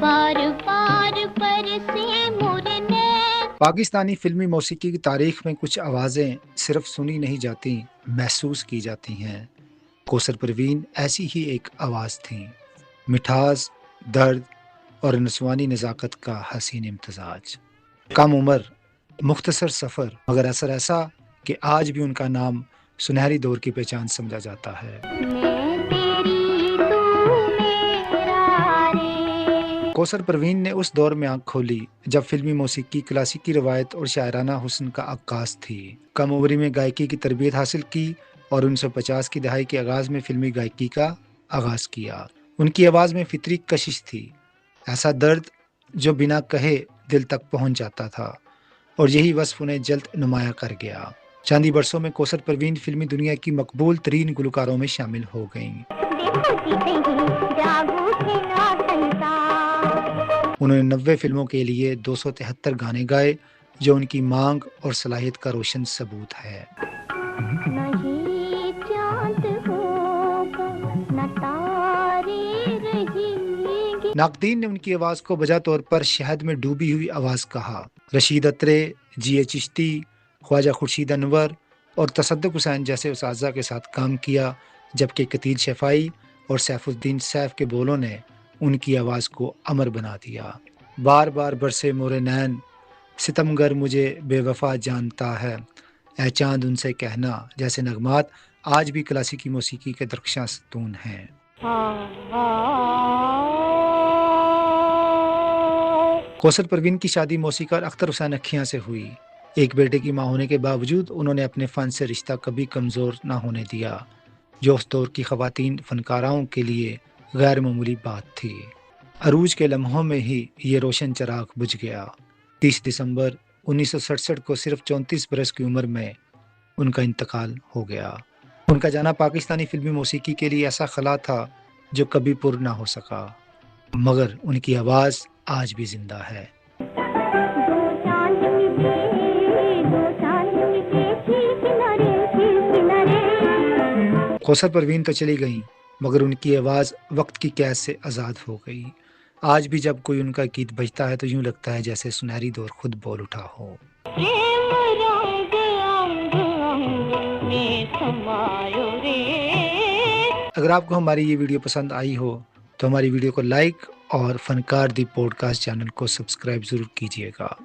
बार बार बरसे मोरे नैन। पाकिस्तानी फिल्मी मौसीकी की तारीख में कुछ आवाज़ें सिर्फ सुनी नहीं जाती, महसूस की जाती हैं। कौसर परवीन ऐसी ही एक आवाज़ थी। मिठास, दर्द और नस्वानी नज़ाकत का हसीन इम्तजाज। कम उम्र, मुख्तसर सफ़र, मगर असर ऐसा कि आज भी उनका नाम सुनहरी दौर की पहचान समझा जाता है। मैं तेरी तू मेरा रे। कौसर परवीन ने उस दौर में आंख खोली जब फिल्मी मौसीकी, क्लासिकी रवायत और शायराना हुस्न का आगाज थी। कम उम्र में गायकी की तरबियत हासिल की और 1950 की दहाई के आगाज में फिल्मी गायकी का आगाज किया। उनकी आवाज़ में फितरी कशिश थी, ऐसा दर्द जो बिना कहे दिल तक पहुंच जाता था, और यही वस्फ उन्हें जल्द नुमाया कर गया। चंद ही बरसों में कौसर परवीन फिल्मी दुनिया की मकबूल तरीन गुलकारों में शामिल हो गईं। उन्होंने 90 फिल्मों के लिए 273 गाने गाए, जो उनकी मांग और सलाहियत का रोशन सबूत है। नहीं चांद होगा न तारे रहेंगे। नाकदीन ने उनकी आवाज़ को वजह तौर पर शहद में डूबी हुई आवाज़ कहा। रशीद अत्रे, जी चिश्ती, ख्वाजा खुर्शीद अनवर और तसद्दुक हुसैन जैसे उस्ताज़ा के साथ काम किया, जबकि कतील शफ़ाई और सैफुद्दीन सैफ के बोलों ने उनकी आवाज़ को अमर बना दिया। बार बार बरसे मोरे नैन, सितमगर मुझे बेवफा जानता है, ए चांद उनसे कहना जैसे नगमात आज भी क्लासिकी मौसीकी के दरख्शां सतून हैं। कौसर परवीन की शादी मौसीकार अख्तर हुसैन अखियां से हुई। एक बेटे की मां होने के बावजूद उन्होंने अपने फ़न से रिश्ता कभी कमज़ोर ना होने दिया, जो उस दौर की ख़वातीन फ़नकाराओं के लिए गैर मामूली बात थी। अरूज के लम्हों में ही ये रोशन चराग बुझ गया। 30 दिसंबर 1967 को सिर्फ 34 बरस की उम्र में उनका इंतकाल हो गया। उनका जाना पाकिस्तानी फिल्मी मौसीकी के लिए ऐसा खला था जो कभी पुर ना हो सका, मगर उनकी आवाज़ आज भी जिंदा है। कौसर परवीन तो चली गईं, मगर उनकी आवाज़ वक्त की कैद से आज़ाद हो गई। आज भी जब कोई उनका गीत बजता है तो यूं लगता है जैसे सुनहरी दौर खुद बोल उठा हो। अगर आपको हमारी ये वीडियो पसंद आई हो तो हमारी वीडियो को लाइक और फनकार दी पॉडकास्ट चैनल को सब्सक्राइब ज़रूर कीजिएगा।